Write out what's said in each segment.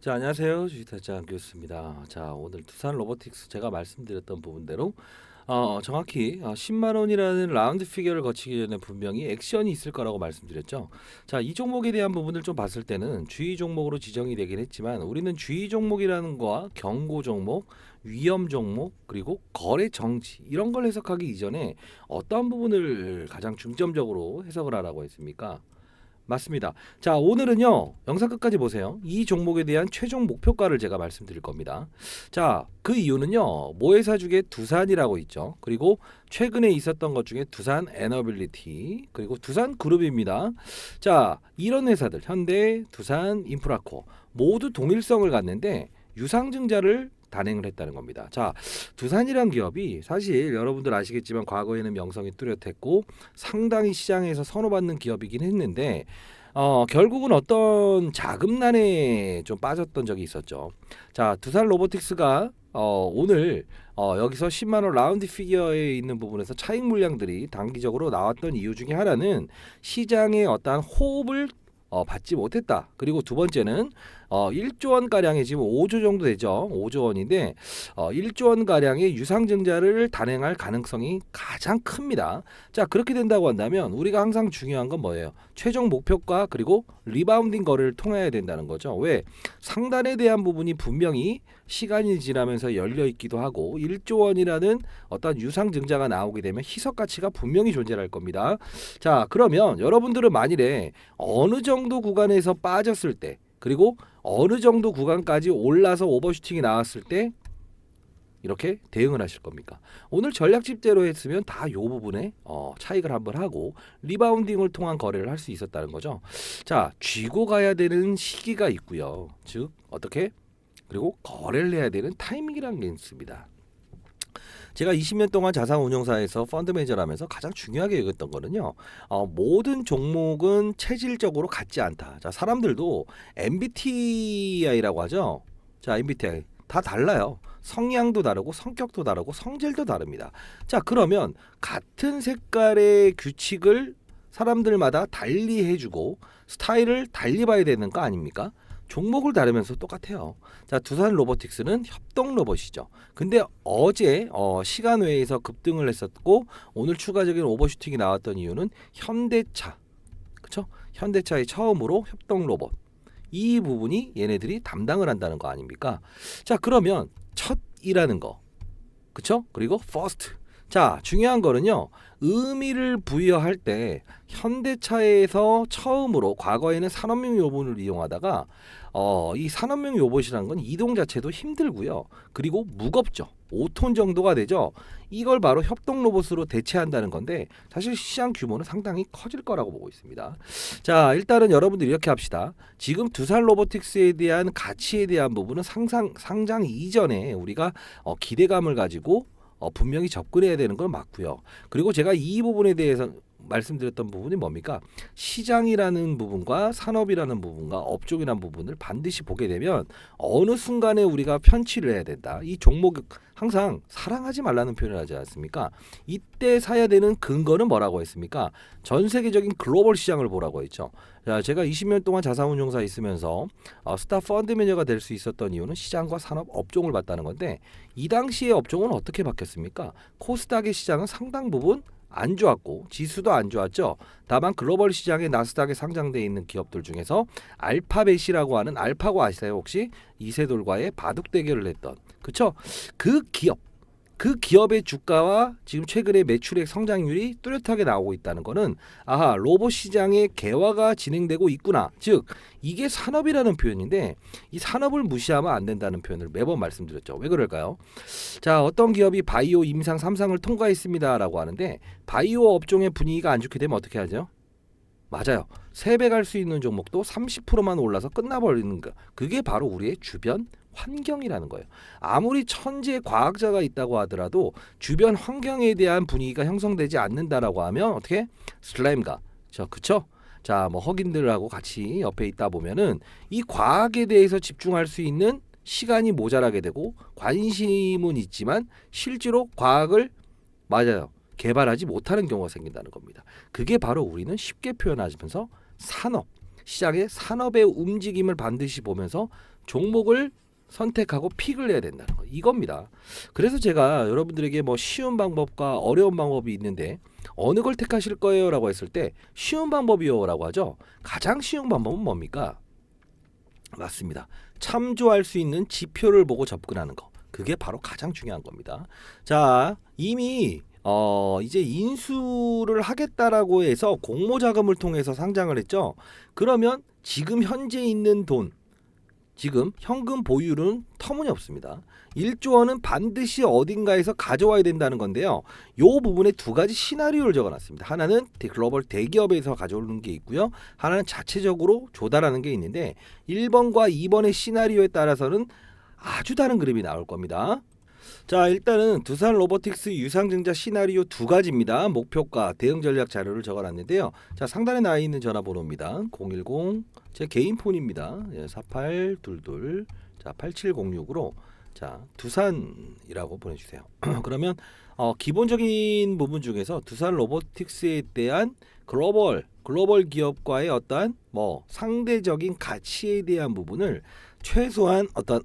자, 안녕하세요. 주식타짜 교수입니다. 자, 오늘 두산 로보틱스 제가 말씀드렸던 부분대로 정확히 10만 원이라는 라운드 피겨를 거치기 전에 분명히 액션이 있을 거라고 말씀드렸죠. 자, 이 종목에 대한 부분을 좀 봤을 때는 주의 종목으로 지정이 되긴 했지만 우리는 주의 종목이라는 거와 경고 종목, 위험 종목, 그리고 거래 정지 이런 걸 해석하기 이전에 어떠한 부분을 가장 중점적으로 해석을 하라고 했습니까? 맞습니다. 자, 오늘은요. 영상 끝까지 보세요. 이 종목에 대한 최종 목표가를 제가 말씀드릴 겁니다. 자, 그 이유는요. 모회사 중에 두산이라고 있죠. 그리고 최근에 있었던 것 중에 두산 에너빌리티, 그리고 두산 그룹입니다. 자, 이런 회사들 현대, 두산, 인프라코 모두 동일성을 갖는데 유상증자를 단행을 했다는 겁니다. 자, 두산이란 기업이 사실 여러분들 아시겠지만 과거에는 명성이 뚜렷했고 상당히 시장에서 선호받는 기업이긴 했는데 결국은 어떤 자금난에 좀 빠졌던 적이 있었죠. 자, 두산 로보틱스가 오늘 여기서 10만 원 라운드 피겨에 있는 부분에서 차익 물량들이 단기적으로 나왔던 이유 중에 하나는 시장의 어떠한 호흡을 받지 못했다. 그리고 두 번째는 1조 원 가량의 지금 5조 정도 되죠. 5조 원인데 1조 원 가량의 유상증자를 단행할 가능성이 가장 큽니다. 자, 그렇게 된다고 한다면 우리가 항상 중요한 건 뭐예요? 최종 목표가 그리고 리바운딩 거래를 통해야 된다는 거죠. 왜? 상단에 대한 부분이 분명히 시간이 지나면서 열려 있기도 하고 1조 원이라는 어떤 유상증자가 나오게 되면 희석 가치가 분명히 존재할 겁니다. 자, 그러면 여러분들은 만일에 어느 정도 구간에서 빠졌을 때 그리고 어느 정도 구간까지 올라서 오버슈팅이 나왔을 때 이렇게 대응을 하실 겁니까? 오늘 전략집대로 했으면 다 요 부분에 차익을 한번 하고 리바운딩을 통한 거래를 할 수 있었다는 거죠. 자, 쥐고 가야 되는 시기가 있고요. 즉 어떻게? 그리고 거래를 해야 되는 타이밍이라는 게 있습니다. 제가 20년 동안 자산운용사에서 펀드 매니저라면서 가장 중요하게 여겼던 거는요. 모든 종목은 체질적으로 같지 않다. 자, 사람들도 MBTI라고 하죠. 자, MBTI 다 달라요. 성향도 다르고 성격도 다르고 성질도 다릅니다. 자, 그러면 같은 색깔의 규칙을 사람들마다 달리 해주고 스타일을 달리 봐야 되는 거 아닙니까? 종목을 다르면서 똑같아요. 자, 두산 로보틱스는 협동 로봇이죠. 근데 어제 시간 외에서 급등을 했었고 오늘 추가적인 오버슈팅이 나왔던 이유는 현대차, 그렇죠? 현대차의 처음으로 협동 로봇 이 부분이 얘네들이 담당을 한다는 거 아닙니까? 자, 그러면 첫이라는 거, 그렇죠? 그리고 first. 자, 중요한 거는요. 의미를 부여할 때 현대차에서 처음으로 과거에는 산업용 요번을 이용하다가 이 산업용 요봇이라는 건 이동 자체도 힘들고요. 그리고 무겁죠. 5톤 정도가 되죠. 이걸 바로 협동 로봇으로 대체한다는 건데 사실 시장 규모는 상당히 커질 거라고 보고 있습니다. 자, 일단은 여러분들 이렇게 합시다. 지금 두산 로보틱스에 대한 가치에 대한 부분은 상장 이전에 우리가 기대감을 가지고 분명히 접근해야 되는 건 맞고요. 그리고 제가 이 부분에 대해서 말씀드렸던 부분이 뭡니까? 시장이라는 부분과 산업이라는 부분과 업종이라는 부분을 반드시 보게 되면 어느 순간에 우리가 편취를 해야 된다. 이 종목 항상 사랑하지 말라는 표현을 하지 않습니까? 이때 사야 되는 근거는 뭐라고 했습니까? 전 세계적인 글로벌 시장을 보라고 했죠. 자, 제가 20년 동안 자산운용사에 있으면서 스타 펀드 매니저가 될 수 있었던 이유는 시장과 산업 업종을 봤다는 건데 이 당시의 업종은 어떻게 바뀌었습니까? 코스닥의 시장은 상당 부분 안 좋았고 지수도 안 좋았죠. 다만 글로벌 시장에 나스닥에 상장돼 있는 기업들 중에서 알파벳이라고 하는 알파고 아시나요? 혹시 이세돌과의 바둑 대결을 했던 그쵸? 그 기업의 주가와 지금 최근에 매출액 성장률이 뚜렷하게 나오고 있다는 것은 아하 로봇 시장의 개화가 진행되고 있구나. 즉 이게 산업이라는 표현인데 이 산업을 무시하면 안 된다는 표현을 매번 말씀드렸죠. 왜 그럴까요? 자, 어떤 기업이 바이오 임상 3상을 통과했습니다라고 하는데 바이오 업종의 분위기가 안 좋게 되면 어떻게 하죠? 맞아요. 3배 갈 수 있는 종목도 30%만 올라서 끝나버리는 거. 그게 바로 우리의 주변 환경이라는 거예요. 아무리 천재 과학자가 있다고 하더라도 주변 환경에 대한 분위기가 형성되지 않는다라고 하면 어떻게? 슬라임가. 그쵸? 자, 뭐 흑인들하고 같이 옆에 있다 보면은 이 과학에 대해서 집중할 수 있는 시간이 모자라게 되고 관심은 있지만 실제로 과학을 맞아요. 개발하지 못하는 경우가 생긴다는 겁니다. 그게 바로 우리는 쉽게 표현하면서 산업, 시장의 산업의 움직임을 반드시 보면서 종목을 선택하고 픽을 해야 된다는 거 이겁니다. 그래서 제가 여러분들에게 뭐 쉬운 방법과 어려운 방법이 있는데 어느 걸 택하실 거예요? 라고 했을 때 쉬운 방법이요 라고 하죠. 가장 쉬운 방법은 뭡니까? 맞습니다. 참조할 수 있는 지표를 보고 접근하는 거. 그게 바로 가장 중요한 겁니다. 자, 이미 이제 인수를 하겠다라고 해서 공모자금을 통해서 상장을 했죠. 그러면 지금 현재 있는 돈, 지금 현금 보유는 터무니없습니다. 1조 원은 반드시 어딘가에서 가져와야 된다는 건데요. 요 부분에 두 가지 시나리오를 적어놨습니다. 하나는 글로벌 대기업에서 가져오는 게 있고요. 하나는 자체적으로 조달하는 게 있는데 1번과 2번의 시나리오에 따라서는 아주 다른 그림이 나올 겁니다. 자, 일단은 두산 로보틱스 유상증자 시나리오 두 가지입니다. 목표가 대응 전략 자료를 적어놨는데요. 자, 상단에 나와 있는 전화번호입니다. 010 제 개인 폰입니다. 4822 자 8706으로 자 두산이라고 보내주세요. 그러면 기본적인 부분 중에서 두산 로보틱스에 대한 글로벌 기업과의 어떠한 뭐 상대적인 가치에 대한 부분을 최소한 어떤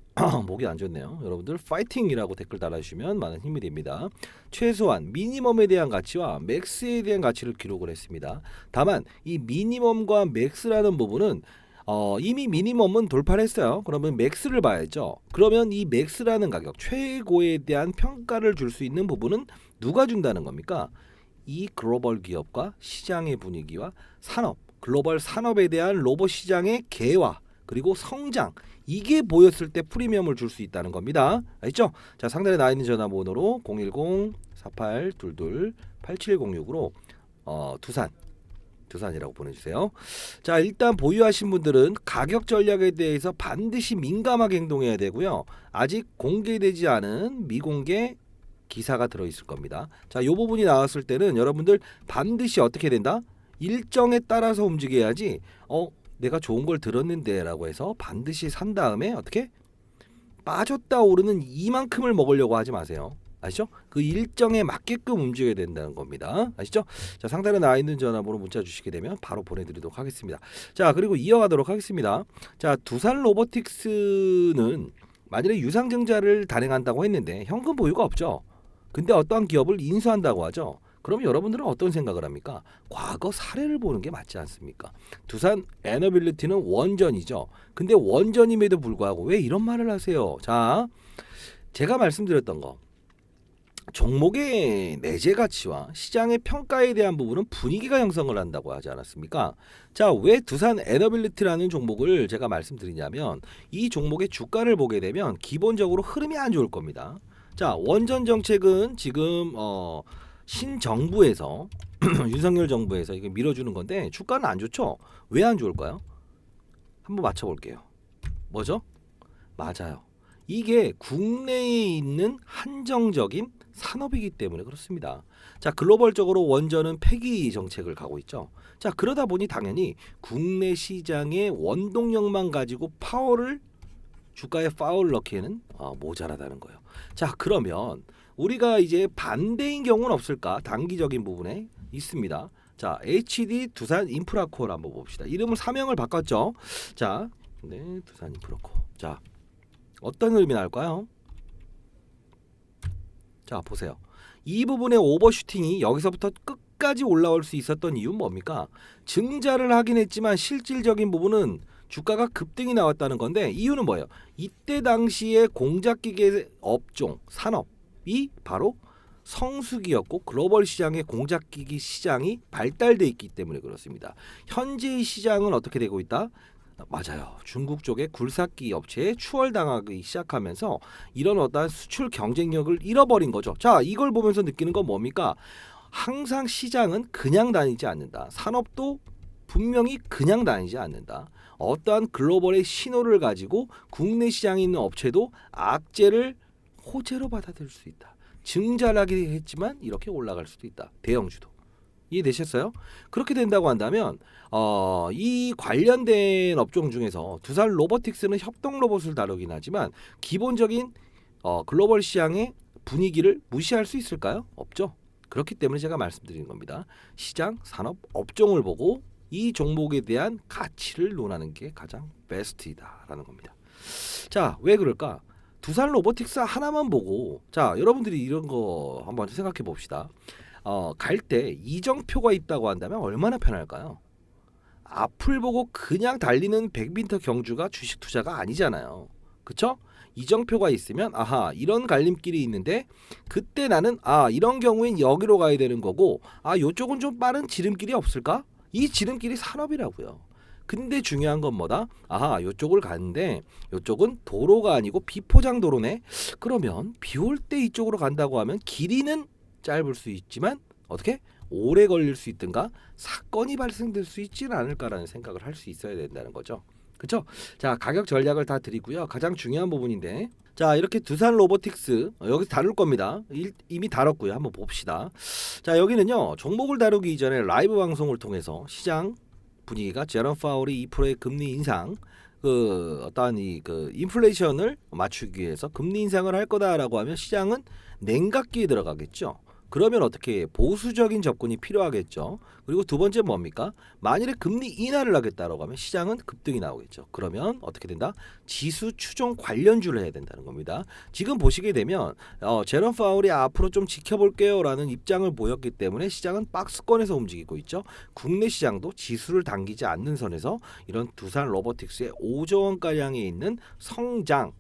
목이 안 좋네요. 여러분들 파이팅이라고 댓글 달아주시면 많은 힘이 됩니다. 최소한 미니멈에 대한 가치와 맥스에 대한 가치를 기록을 했습니다. 다만 이 미니멈과 맥스라는 부분은 이미 미니멈은 돌파를 했어요. 그러면 맥스를 봐야죠. 그러면 이 맥스라는 가격 최고에 대한 평가를 줄 수 있는 부분은 누가 준다는 겁니까? 이 글로벌 기업과 시장의 분위기와 산업, 글로벌 산업에 대한 로봇 시장의 개화 그리고 성장 이게 보였을 때 프리미엄을 줄 수 있다는 겁니다. 알겠죠? 자, 상단에 나와 있는 전화번호로 010-4822-8706으로 두산이라고 보내주세요. 자, 일단 보유하신 분들은 가격 전략에 대해서 반드시 민감하게 행동해야 되고요. 아직 공개되지 않은 미공개 기사가 들어있을 겁니다. 자, 이 부분이 나왔을 때는 여러분들 반드시 어떻게 된다? 일정에 따라서 움직여야지 내가 좋은 걸 들었는데 라고 해서 반드시 산 다음에 어떻게? 빠졌다 오르는 이만큼을 먹으려고 하지 마세요. 아시죠? 그 일정에 맞게끔 움직여야 된다는 겁니다. 아시죠? 자, 상단에 나와 있는 전화번호 문자 주시게 되면 바로 보내드리도록 하겠습니다. 자, 그리고 이어가도록 하겠습니다. 자, 두산 로보틱스는 만일에 유상증자를 단행한다고 했는데 현금 보유가 없죠. 근데 어떠한 기업을 인수한다고 하죠. 그럼 여러분들은 어떤 생각을 합니까? 과거 사례를 보는 게 맞지 않습니까? 두산 에너빌리티는 원전이죠. 근데 원전임에도 불구하고 왜 이런 말을 하세요? 자, 제가 말씀드렸던 거. 종목의 내재 가치와 시장의 평가에 대한 부분은 분위기가 형성을 한다고 하지 않았습니까? 자, 왜 두산 에너빌리티라는 종목을 제가 말씀드리냐면 이 종목의 주가를 보게 되면 기본적으로 흐름이 안 좋을 겁니다. 자, 원전 정책은 지금 신정부에서 윤석열 정부에서 이게 밀어주는 건데 주가는 안 좋죠. 왜 안 좋을까요? 한번 맞춰볼게요. 뭐죠? 맞아요. 이게 국내에 있는 한정적인 산업이기 때문에 그렇습니다. 자, 글로벌적으로 원전은 폐기 정책을 가고 있죠. 자, 그러다 보니 당연히 국내 시장의 원동력만 가지고 주가에 파워를 넣기에는 모자라다는 거예요. 자, 그러면 우리가 이제 반대인 경우는 없을까? 단기적인 부분에 있습니다. 자, HD 두산 인프라코어를 한번 봅시다. 이름을 사명을 바꿨죠. 자, 네, 두산 인프라코어. 자, 어떤 의미 나올까요? 자, 보세요. 이 부분의 오버슈팅이 여기서부터 끝까지 올라올 수 있었던 이유는 뭡니까? 증자를 하긴 했지만 실질적인 부분은 주가가 급등이 나왔다는 건데 이유는 뭐예요? 이때 당시에 공작기계 업종, 산업이 바로 성수기였고 글로벌 시장의 공작기기 시장이 발달돼 있기 때문에 그렇습니다. 현재의 시장은 어떻게 되고 있다? 맞아요. 중국 쪽의 굴삭기 업체에 추월당하기 시작하면서 이런 어떤 수출 경쟁력을 잃어버린 거죠. 자, 이걸 보면서 느끼는 건 뭡니까? 항상 시장은 그냥 다니지 않는다. 산업도 분명히 그냥 다니지 않는다. 어떠한 글로벌의 신호를 가지고 국내 시장에 있는 업체도 악재를 호재로 받아들일 수 있다. 증자하긴 했지만 이렇게 올라갈 수도 있다. 대형주도. 이해되셨어요? 그렇게 된다고 한다면 이 관련된 업종 중에서 두산 로보틱스는 협동 로봇을 다루긴 하지만 기본적인 글로벌 시장의 분위기를 무시할 수 있을까요? 없죠. 그렇기 때문에 제가 말씀드리는 겁니다. 시장, 산업, 업종을 보고 이 종목에 대한 가치를 논하는 게 가장 베스트이다라는 겁니다. 자, 왜 그럴까? 두산 로보틱스 하나만 보고 자, 여러분들이 이런 거 한번 생각해 봅시다. 갈 때 이정표가 있다고 한다면 얼마나 편할까요? 앞을 보고 그냥 달리는 백민터 경주가 주식 투자가 아니잖아요. 그쵸? 이정표가 있으면 아하 이런 갈림길이 있는데 그때 나는 이런 경우엔 여기로 가야 되는 거고 요쪽은 좀 빠른 지름길이 없을까? 이 지름길이 산업이라고요. 근데 중요한 건 뭐다? 요쪽을 가는데 요쪽은 도로가 아니고 비포장 도로네. 그러면 비 올 때 이쪽으로 간다고 하면 길이는 짧을 수 있지만 어떻게? 오래 걸릴 수 있든가 사건이 발생될 수 있지는 않을까라는 생각을 할 수 있어야 된다는 거죠. 그렇죠? 자, 가격 전략을 다 드리고요. 가장 중요한 부분인데 자, 이렇게 두산 로보틱스 여기서 다룰 겁니다. 이미 다뤘고요. 한번 봅시다. 자, 여기는요. 종목을 다루기 이전에 라이브 방송을 통해서 시장 분위기가 제롬 파월이 2%의 금리 인상 어떠한 인플레이션을 맞추기 위해서 금리 인상을 할 거다라고 하면 시장은 냉각기에 들어가겠죠. 그러면 어떻게 보수적인 접근이 필요하겠죠. 그리고 두 번째 뭡니까? 만일에 금리 인하를 하겠다라고 하면 시장은 급등이 나오겠죠. 그러면 어떻게 된다? 지수 추종 관련주를 해야 된다는 겁니다. 지금 보시게 되면 제롬 파월이 앞으로 좀 지켜볼게요라는 입장을 보였기 때문에 시장은 박스권에서 움직이고 있죠. 국내 시장도 지수를 당기지 않는 선에서 이런 두산 로보틱스의 5조 원가량에 있는 성장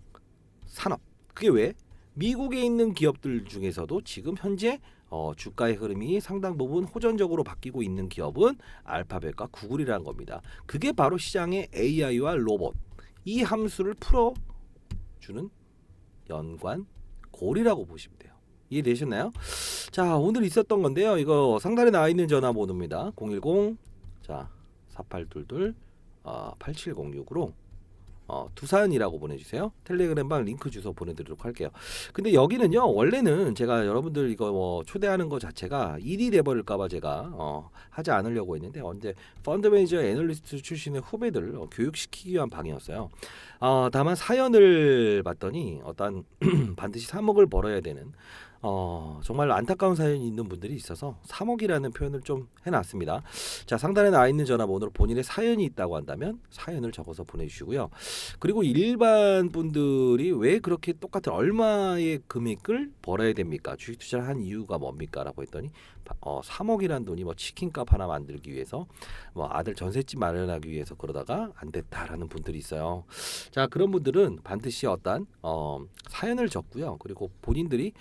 산업, 그게 왜? 미국에 있는 기업들 중에서도 지금 현재 주가의 흐름이 상당 부분 호전적으로 바뀌고 있는 기업은 알파벳과 구글이라는 겁니다. 그게 바로 시장의 AI와 로봇 이 함수를 풀어주는 연관고리라고 보시면 돼요. 이해되셨나요? 자, 오늘 있었던 건데요. 이거 상단에 나와 있는 전화번호입니다. 010 4822 8706으로 두산이라고 보내주세요. 텔레그램방 링크 주소 보내드리도록 할게요. 근데 여기는요, 원래는 제가 여러분들 이거 초대하는 거 자체가 일이 돼버릴까봐 제가 하지 않으려고 했는데 언제 펀드 매니저 애널리스트 출신의 후배들 교육시키기 위한 방이었어요. 다만 사연을 봤더니 어떤 반드시 3억을 벌어야 되는 정말 안타까운 사연이 있는 분들이 있어서 3억이라는 표현을 좀 해놨습니다. 자, 상단에 나와 있는 전화번호로 본인의 사연이 있다고 한다면 사연을 적어서 보내주시고요. 그리고 일반 분들이 왜 그렇게 똑같은 얼마의 금액을 벌어야 됩니까? 주식 투자를 한 이유가 뭡니까? 라고 했더니 3억이란 돈이 치킨값 하나 만들기 위해서 아들 전셋집 마련하기 위해서 그러다가 안 됐다라는 분들이 있어요. 자, 그런 분들은 반드시 어떤 사연을 적고요. 그리고 본인들이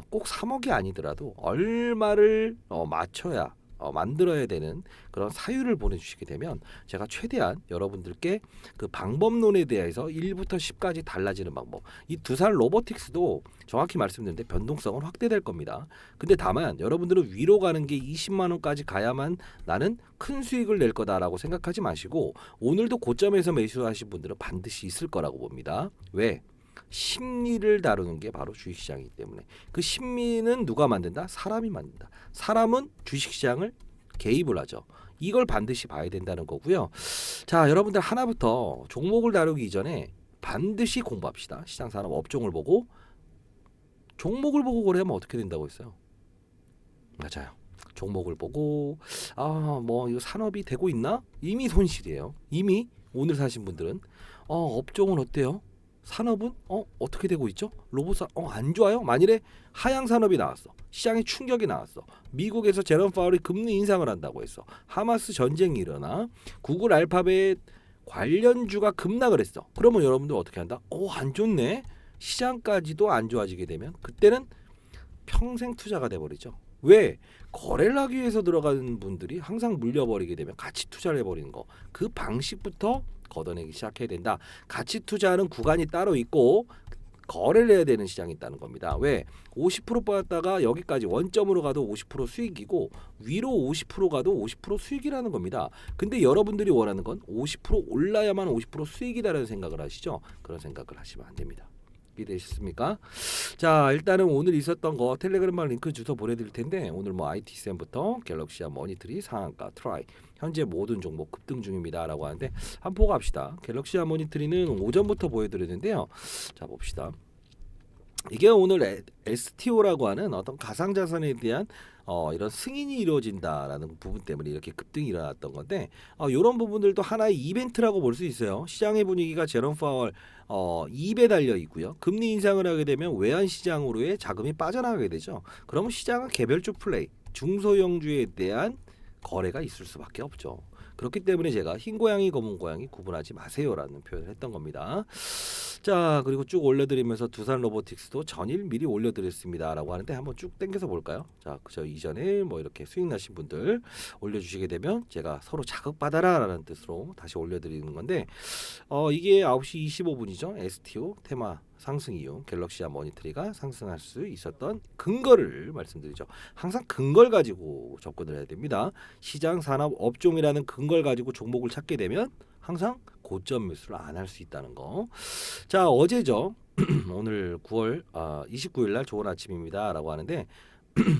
꼭 3억이 아니더라도 얼마를 맞춰야 만들어야 되는 그런 사유를 보내주시게 되면 제가 최대한 여러분들께 그 방법론에 대해서 1부터 10까지 달라지는 방법, 이 두산 로보틱스도 정확히 말씀드렸는데 변동성은 확대될 겁니다. 근데 다만 여러분들은 위로 가는 게 20만 원까지 가야만 나는 큰 수익을 낼 거다라고 생각하지 마시고 오늘도 고점에서 매수하신 분들은 반드시 있을 거라고 봅니다. 왜? 심리를 다루는 게 바로 주식시장이기 때문에 그 심리는 누가 만든다? 사람이 만든다. 사람은 주식시장을 개입을 하죠. 이걸 반드시 봐야 된다는 거고요. 자, 여러분들 하나부터 종목을 다루기 이전에 반드시 공부합시다. 시장산업 업종을 보고 종목을 보고 거래하면 어떻게 된다고 했어요? 맞아요. 종목을 보고 이거 산업이 되고 있나? 이미 손실이에요. 이미 오늘 사신 분들은 업종은 어때요? 산업은 어떻게 되고 있죠? 로봇산 안 좋아요? 만일에 하향 산업이 나왔어. 시장에 충격이 나왔어. 미국에서 제롬 파월이 금리 인상을 한다고 했어. 하마스 전쟁이 일어나. 구글 알파벳 관련주가 급락을 했어. 그러면 여러분들 어떻게 한다? 안 좋네. 시장까지도 안 좋아지게 되면 그때는 평생 투자가 돼버리죠. 왜? 거래를 하기 위해서 들어가는 분들이 항상 물려버리게 되면 가치 투자를 해버리는 거. 그 방식부터 걷어내기 시작해야 된다. 가치 투자하는 구간이 따로 있고 거래를 해야 되는 시장이 있다는 겁니다. 왜? 50% 받았다가 여기까지 원점으로 가도 50% 수익이고 위로 50% 가도 50% 수익이라는 겁니다. 근데 여러분들이 원하는 건 50% 올라야만 50% 수익이다라는 생각을 하시죠? 그런 생각을 하시면 안 됩니다. 이해되셨습니까? 자, 일단은 오늘 있었던 거 텔레그램방 링크 주소 보내드릴 텐데 오늘 IT쌤부터 갤럭시와 모니터리 상한가 트라이 현재 모든 종목 급등 중입니다 라고 하는데 한번 보고 갑시다. 갤럭시와 모니터리는 오전부터 보여드렸는데요. 자, 봅시다. 이게 오늘 STO라고 하는 어떤 가상자산에 대한 이런 승인이 이루어진다라는 부분 때문에 이렇게 급등이 일어났던 건데 이런 부분들도 하나의 이벤트라고 볼 수 있어요. 시장의 분위기가 제롬 파월 입에 달려 있고요. 금리 인상을 하게 되면 외환 시장으로의 자금이 빠져나가게 되죠. 그러면 시장은 개별주 플레이, 중소형주에 대한 거래가 있을 수밖에 없죠. 그렇기 때문에 제가 흰 고양이 검은 고양이 구분하지 마세요라는 표현을 했던 겁니다. 자, 그리고 쭉 올려드리면서 두산 로보틱스도 전일 미리 올려드렸습니다라고 하는데 한번 쭉 당겨서 볼까요? 자, 그저 이전에 뭐 이렇게 수익 나신 분들 올려주시게 되면 제가 서로 자극받아라라는 뜻으로 다시 올려드리는 건데 이게 9시 25분이죠. STO 테마 상승 이후 갤럭시와 모니터리가 상승할 수 있었던 근거를 말씀드리죠. 항상 근거를 가지고 접근을 해야 됩니다. 시장 산업 업종이라는 근거를 가지고 종목을 찾게 되면 항상 고점 매수를 안 할 수 있다는 거. 자, 어제죠. 오늘 9월 29일 날 좋은 아침입니다라고 하는데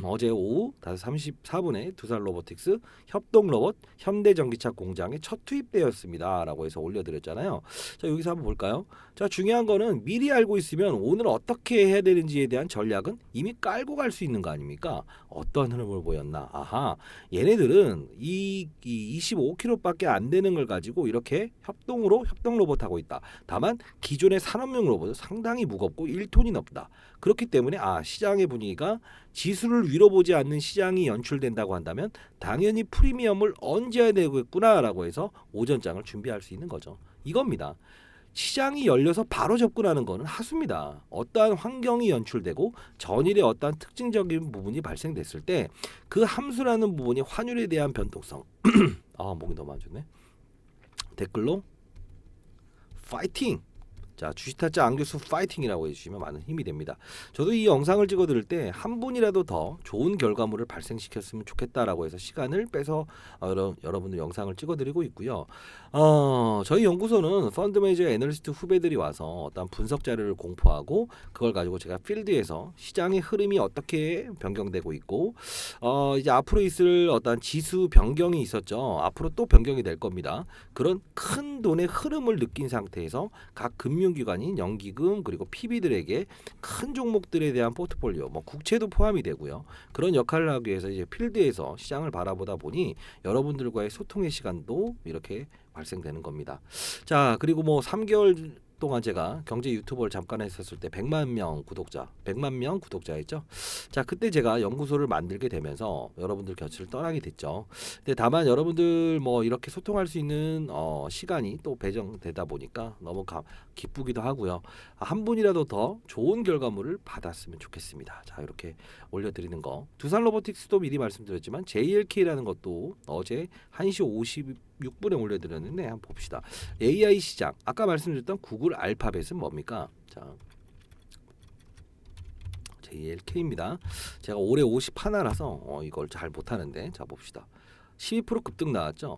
어제 오후 5시 34분에 두산 로보틱스 협동로봇 현대전기차 공장에 첫 투입되었습니다라고 해서 올려드렸잖아요. 자, 여기서 한번 볼까요? 자, 중요한 거는 미리 알고 있으면 오늘 어떻게 해야 되는지에 대한 전략은 이미 깔고 갈 수 있는 거 아닙니까? 어떤 흐름을 보였나? 아하, 얘네들은 이 25kg밖에 안 되는 걸 가지고 이렇게 협동 로봇 하고 있다. 다만 기존의 산업용 로봇은 상당히 무겁고 1톤이 넘다. 그렇기 때문에 시장의 분위기가 지수를 위로 보지 않는 시장이 연출된다고 한다면 당연히 프리미엄을 얹어야 되겠구나라고 해서 오전장을 준비할 수 있는 거죠. 이겁니다. 시장이 열려서 바로 접근하는 것은 하수입니다. 어떠한 환경이 연출되고 전일에 어떠한 특징적인 부분이 발생됐을 때 그 함수라는 부분이 환율에 대한 변동성 목이 너무 안 좋네. 댓글로 파이팅! 자, 주식타짜 안교수 파이팅이라고 해주시면 많은 힘이 됩니다. 저도 이 영상을 찍어 드릴 때 한 분이라도 더 좋은 결과물을 발생시켰으면 좋겠다라고 해서 시간을 빼서 여러분들 영상을 찍어 드리고 있고요. 저희 연구소는 펀드 매니저 애널리스트 후배들이 와서 어떤 분석 자료를 공포하고 그걸 가지고 제가 필드에서 시장의 흐름이 어떻게 변경되고 있고 이제 앞으로 있을 어떤 지수 변경이 있었죠. 앞으로 또 변경이 될 겁니다. 그런 큰 돈의 흐름을 느낀 상태에서 각 금융기관인 연기금 그리고 PB들에게 큰 종목들에 대한 포트폴리오, 뭐 국채도 포함이 되고요. 그런 역할을 하기 위해서 이제 필드에서 시장을 바라보다 보니 여러분들과의 소통의 시간도 이렇게 발생되는 겁니다. 자, 그리고 뭐 3개월 동안 제가 경제 유튜버를 잠깐 했었을 때 100만 명 구독자였죠. 자, 그때 제가 연구소를 만들게 되면서 여러분들 곁을 떠나게 됐죠. 근데 다만 여러분들 뭐 이렇게 소통할 수 있는 시간이 또 배정되다 보니까 너무 기쁘기도 하고요. 한 분이라도 더 좋은 결과물을 받았으면 좋겠습니다. 자, 이렇게 올려드리는 거. 두산 로보틱스도 미리 말씀드렸지만 JLK라는 것도 어제 1시 56분에 올려드렸는데 한번 봅시다. AI 시장 아까 말씀드렸던 구글 알파벳은 뭡니까? 자, JLK입니다. 제가 올해 50 하나라서 이걸 잘 못하는데 자 봅시다. 12% 급등 나왔죠.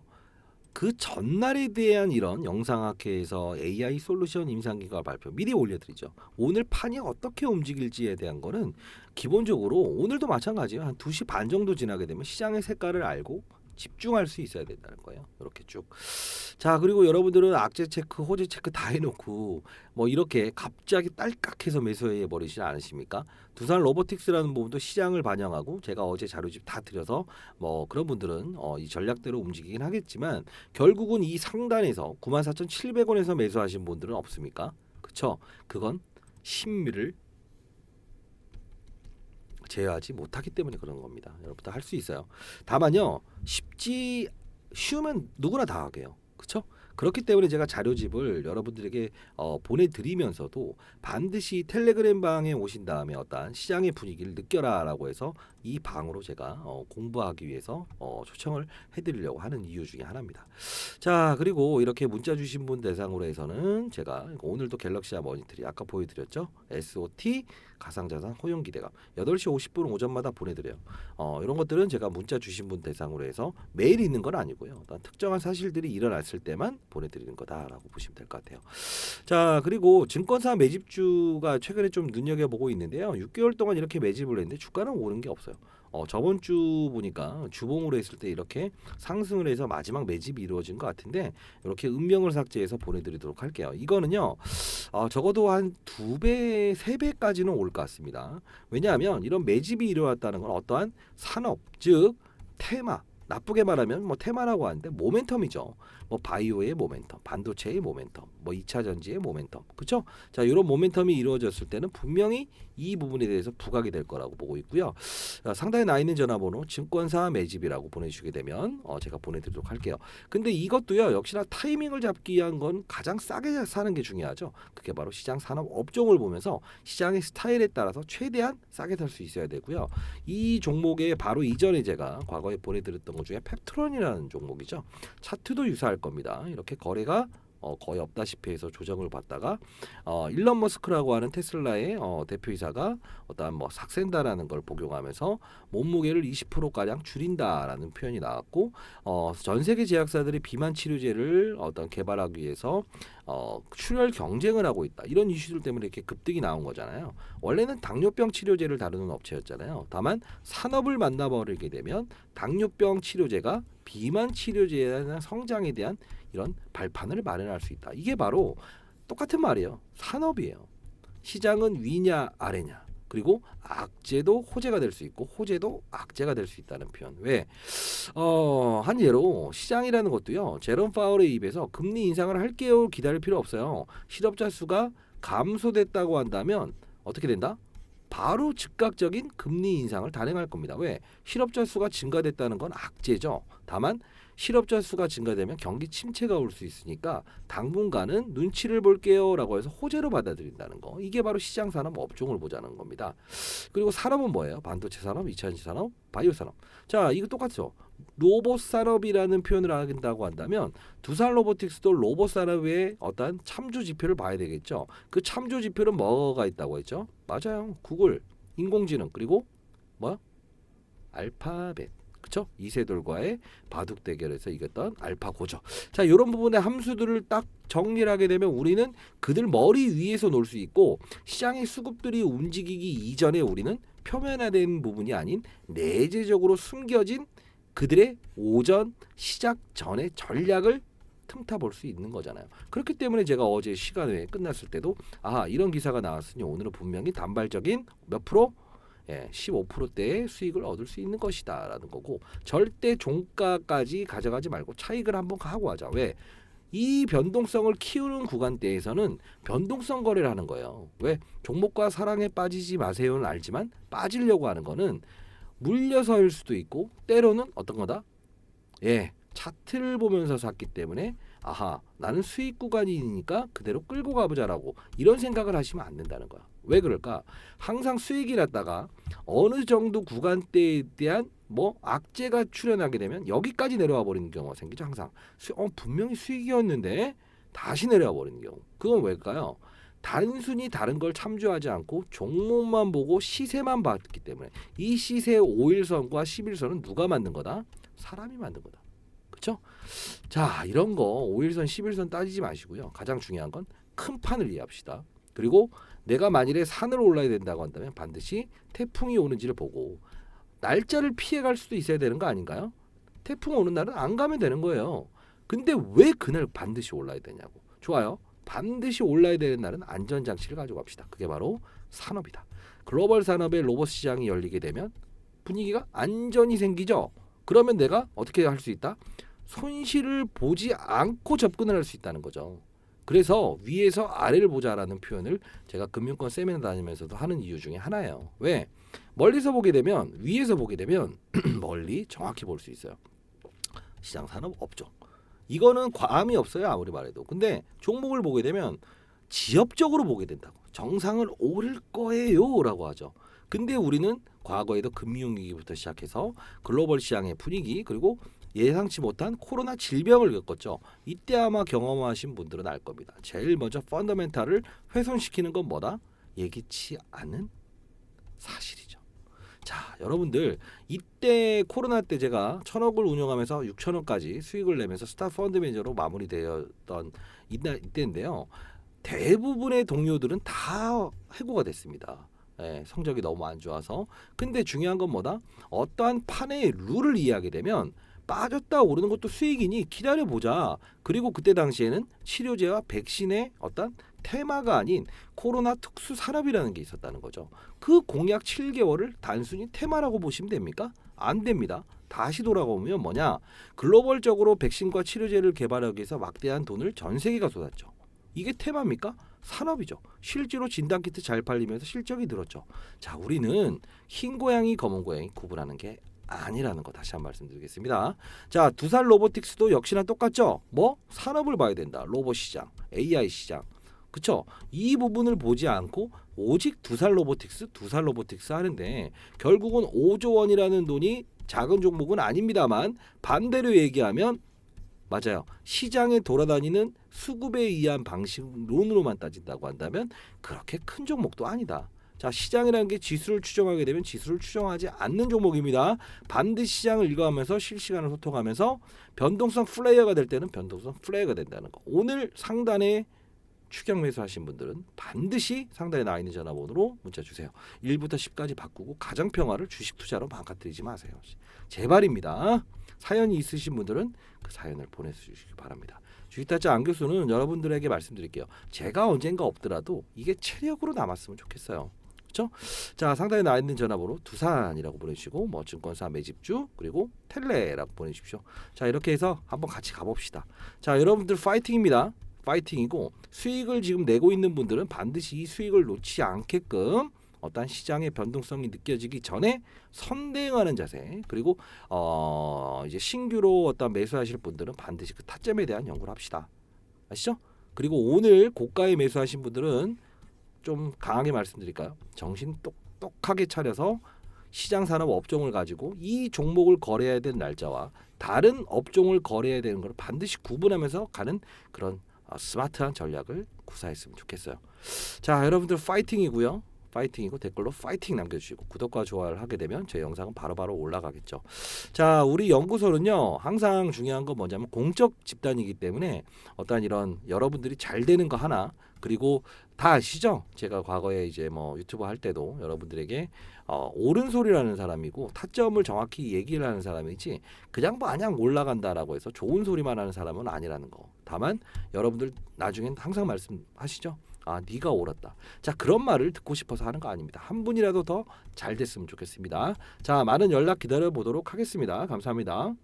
그 전날에 대한 이런 영상학회에서 AI 솔루션 임상기관 발표 미리 올려드리죠. 오늘 판이 어떻게 움직일지에 대한 거는 기본적으로 오늘도 마찬가지예요. 한 2시 반 정도 지나게 되면 시장의 색깔을 알고 집중할 수 있어야 된다는 거예요. 이렇게 쭉. 자, 그리고 여러분들은 악재 체크, 호재 체크 다 해놓고 뭐 이렇게 갑자기 딸깍해서 매수해 버리지 않으십니까? 두산 로보틱스라는 부분도 시장을 반영하고 제가 어제 자료집 다 드려서 뭐 그런 분들은 이 전략대로 움직이긴 하겠지만 결국은 이 상단에서 94,700원에서 매수하신 분들은 없습니까? 그쵸? 그건 신미를 제어하지 못하기 때문에 그런 겁니다. 여러분들 할 수 있어요. 다만요, 쉬우면 누구나 다 하게요. 그렇죠? 그렇기 때문에 제가 자료집을 여러분들에게 보내드리면서도 반드시 텔레그램 방에 오신 다음에 어떤 시장의 분위기를 느껴라라고 해서 이 방으로 제가 공부하기 위해서 초청을 해드리려고 하는 이유 중에 하나입니다. 자, 그리고 이렇게 문자 주신 분 대상으로 해서는 제가 오늘도 갤럭시와 모니터리 아까 보여드렸죠. SOT 가상자산 호용 기대감 8시 50분 오전마다 보내드려요. 이런 것들은 제가 문자 주신 분 대상으로 해서 매일 있는 건 아니고요. 어떤 특정한 사실들이 일어났을 때만 보내드리는 거다라고 보시면 될 것 같아요. 자, 그리고 증권사 매집주가 최근에 좀 눈여겨보고 있는데요. 6개월 동안 이렇게 매집을 했는데 주가는 오른 게 없어요. 저번 주 보니까 주봉으로 했을 때 이렇게 상승을 해서 마지막 매집이 이루어진 것 같은데 이렇게 음명을 삭제해서 보내드리도록 할게요. 이거는요 적어도 한 2배, 3배까지는 올 것 같습니다. 왜냐하면 이런 매집이 일어났다는 건 어떠한 산업, 즉 테마, 나쁘게 말하면 뭐 테마라고 하는데 모멘텀이죠. 뭐 바이오의 모멘텀, 반도체의 모멘텀, 뭐 2차 전지의 모멘텀, 그렇죠? 자, 이런 모멘텀이 이루어졌을 때는 분명히 이 부분에 대해서 부각이 될 거라고 보고 있고요. 상단에 나 있는 전화번호 증권사 매집이라고 보내주시게 되면 제가 보내드리도록 할게요. 근데 이것도요 역시나 타이밍을 잡기 위한 건 가장 싸게 사는 게 중요하죠. 그게 바로 시장 산업 업종을 보면서 시장의 스타일에 따라서 최대한 싸게 살 수 있어야 되고요. 이 종목에 바로 이전에 제가 과거에 보내드렸던 것 중에 펩트론이라는 종목이죠. 차트도 유사할 겁니다. 이렇게 거래가 거의 없다시피 해서 조정을 받다가 일론 머스크라고 하는 테슬라의 대표이사가 어떠한 뭐 삭센다라는 걸 복용하면서 몸무게를 20%가량 줄인다라는 표현이 나왔고 전 세계 제약사들이 비만 치료제를 어떤 개발하기 위해서 출혈 경쟁을 하고 있다. 이런 이슈들 때문에 이렇게 급등이 나온 거잖아요. 원래는 당뇨병 치료제를 다루는 업체였잖아요. 다만 산업을 만나버리게 되면 당뇨병 치료제가 비만 치료제에 대한 성장에 대한 이런 발판을 마련할 수 있다. 이게 바로 똑같은 말이에요. 산업이에요. 시장은 위냐 아래냐. 그리고 악재도 호재가 될 수 있고 호재도 악재가 될 수 있다는 표현. 왜? 한 예로 시장이라는 것도요. 제롬 파월의 입에서 금리 인상을 할게요 기다릴 필요 없어요. 실업자 수가 감소됐다고 한다면 어떻게 된다? 바로 즉각적인 금리 인상을 단행할 겁니다. 왜? 실업자 수가 증가됐다는 건 악재죠. 다만 실업자 수가 증가되면 경기 침체가 올 수 있으니까 당분간은 눈치를 볼게요 라고 해서 호재로 받아들인다는 거. 이게 바로 시장 산업 업종을 보자는 겁니다. 그리고 산업은 뭐예요? 반도체 산업, 2차 전지 산업, 바이오 산업. 자, 이거 똑같죠. 로봇 산업이라는 표현을 한다고 한다면 두산 로보틱스도 로봇 산업의 어떤 참조 지표를 봐야 되겠죠. 그 참조 지표는 뭐가 있다고 했죠? 맞아요. 구글, 인공지능, 그리고 뭐야? 알파벳. 그렇죠? 이세돌과의 바둑 대결에서 이겼던 알파고죠. 자, 이런 부분의 함수들을 딱 정리를 하게 되면 우리는 그들 머리 위에서 놀 수 있고 시장의 수급들이 움직이기 이전에 우리는 표면화된 부분이 아닌 내재적으로 숨겨진 그들의 오전 시작 전의 전략을 틈타 볼 수 있는 거잖아요. 그렇기 때문에 제가 어제 시간에 끝났을 때도 이런 기사가 나왔으니 오늘은 분명히 단발적인 몇 프로? 15%대의 수익을 얻을 수 있는 것이다 라는 거고 절대 종가까지 가져가지 말고 차익을 한번 하고 하자. 왜? 이 변동성을 키우는 구간대에서는 변동성 거래를 하는 거예요. 왜? 종목과 사랑에 빠지지 마세요는 알지만 빠지려고 하는 거는 물려서일 수도 있고 때로는 어떤 거다? 차트를 보면서 샀기 때문에 나는 수익 구간이니까 그대로 끌고 가보자라고 이런 생각을 하시면 안 된다는 거야. 왜 그럴까? 항상 수익이 났다가 어느 정도 구간대에 대한 뭐 악재가 출현하게 되면 여기까지 내려와 버리는 경우가 생기죠. 항상 분명히 수익이었는데 다시 내려와 버리는 경우. 그건 왜일까요? 단순히 다른 걸 참조하지 않고 종목만 보고 시세만 봤기 때문에 이 시세 5일선과 10일선은 누가 만든 거다? 사람이 만든 거다. 그렇죠? 자, 이런 거 5일선, 10일선 따지지 마시고요. 가장 중요한 건 큰 판을 이해합시다. 그리고 내가 만일에 산을 올라야 된다고 한다면 반드시 태풍이 오는지를 보고 날짜를 피해갈 수도 있어야 되는 거 아닌가요? 태풍 오는 날은 안 가면 되는 거예요. 근데 왜 그날 반드시 올라야 되냐고. 좋아요. 반드시 올라야 되는 날은 안전장치를 가지고 갑시다. 그게 바로 산업이다. 글로벌 산업의 로봇 시장이 열리게 되면 분위기가 안전이 생기죠. 그러면 내가 어떻게 할 수 있다? 손실을 보지 않고 접근을 할 수 있다는 거죠. 그래서 위에서 아래를 보자라는 표현을 제가 금융권 세미나 다니면서도 하는 이유 중에 하나예요. 왜? 멀리서 보게 되면 위에서 보게 되면 멀리 정확히 볼 수 있어요. 시장 산업 업종. 이거는 과함이 없어요. 아무리 말해도. 근데 종목을 보게 되면 지엽적으로 보게 된다고. 정상을 오를 거예요 라고 하죠. 근데 우리는 과거에도 금융위기부터 시작해서 글로벌 시장의 분위기 그리고 예상치 못한 코로나 질병을 겪었죠. 이때 아마 경험하신 분들은 알 겁니다. 제일 먼저 펀더멘탈을 훼손시키는 건 뭐다? 예기치 않은 사실이죠. 자, 여러분들 이때 코로나 때 제가 1,000억을 운영하면서 6,000억까지 수익을 내면서 스타 펀드 매니저로 마무리되었던 이때인데요. 대부분의 동료들은 다 해고가 됐습니다. 성적이 너무 안 좋아서. 근데 중요한 건 뭐다? 어떠한 판의 룰을 이해하게 되면 빠졌다 오르는 것도 수익이니 기다려보자. 그리고 그때 당시에는 치료제와 백신의 어떤 테마가 아닌 코로나 특수 산업이라는 게 있었다는 거죠. 그 공약 7개월을 단순히 테마라고 보시면 됩니까? 안 됩니다. 다시 돌아오면 뭐냐? 글로벌적으로 백신과 치료제를 개발하기 위해서 막대한 돈을 전 세계가 쏟았죠. 이게 테마입니까? 산업이죠. 실제로 진단키트 잘 팔리면서 실적이 늘었죠. 자, 우리는 흰 고양이, 검은 고양이 구분하는 게 아니라는 거 다시 한번 말씀드리겠습니다. 자, 두산 로보틱스도 역시나 똑같죠. 뭐 산업을 봐야 된다. 로봇 시장, AI 시장, 그쵸? 이 부분을 보지 않고 오직 두산 로보틱스 하는데 결국은 5조 원이라는 돈이 작은 종목은 아닙니다만 반대로 얘기하면 맞아요. 시장에 돌아다니는 수급에 의한 방식론으로만 따진다고 한다면 그렇게 큰 종목도 아니다. 자, 시장이라는 게 지수를 추정하게 되면 지수를 추정하지 않는 종목입니다. 반드시 시장을 읽어가면서 실시간으로 소통하면서 변동성 플레이어가 될 때는 변동성 플레이어가 된다는 거. 오늘 상단에 추격 매수하신 분들은 반드시 상단에 나와 있는 전화번호로 문자 주세요. 1부터 10까지 바꾸고 가정평화를 주식 투자로 망가뜨리지 마세요. 제발입니다. 사연이 있으신 분들은 그 사연을 보내주시기 바랍니다. 주식타짜 안 교수는 여러분들에게 말씀드릴게요. 제가 언젠가 없더라도 이게 체력으로 남았으면 좋겠어요. 그렇죠? 자, 상단에 나와 있는 전화번호 두산이라고 보내주시고 뭐 증권사 매집주 그리고 텔레라고 보내주십시오. 자, 이렇게 해서 한번 같이 가봅시다. 자, 여러분들 파이팅입니다. 파이팅이고 수익을 지금 내고 있는 분들은 반드시 이 수익을 놓지 않게끔 어떤 시장의 변동성이 느껴지기 전에 선대응하는 자세 그리고 이제 신규로 어떤 매수하실 분들은 반드시 그 타점에 대한 연구를 합시다. 아시죠? 그리고 오늘 고가에 매수하신 분들은 좀 강하게 말씀드릴까요? 정신 똑똑하게 차려서 시장 산업 업종을 가지고 이 종목을 거래해야 되는 날짜와 다른 업종을 거래해야 되는 걸 반드시 구분하면서 가는 그런 스마트한 전략을 구사했으면 좋겠어요. 자, 여러분들 파이팅이고요. 파이팅이고 댓글로 파이팅 남겨주시고 구독과 좋아요를 하게 되면 제 영상은 바로바로 올라가겠죠. 자, 우리 연구소는요 항상 중요한 건 뭐냐면 공적 집단이기 때문에 어떤 이런 여러분들이 잘 되는 거 하나 그리고 다 아시죠? 제가 과거에 이제 뭐 유튜브 할 때도 여러분들에게 옳은 소리라는 사람이고 타점을 정확히 얘기를 하는 사람이지 그냥 마냥 올라간다라고 해서 좋은 소리만 하는 사람은 아니라는 거. 다만 여러분들 나중엔 항상 말씀하시죠. 아, 네가 옳았다. 자, 그런 말을 듣고 싶어서 하는 거 아닙니다. 한 분이라도 더 잘 됐으면 좋겠습니다. 자, 많은 연락 기다려 보도록 하겠습니다. 감사합니다.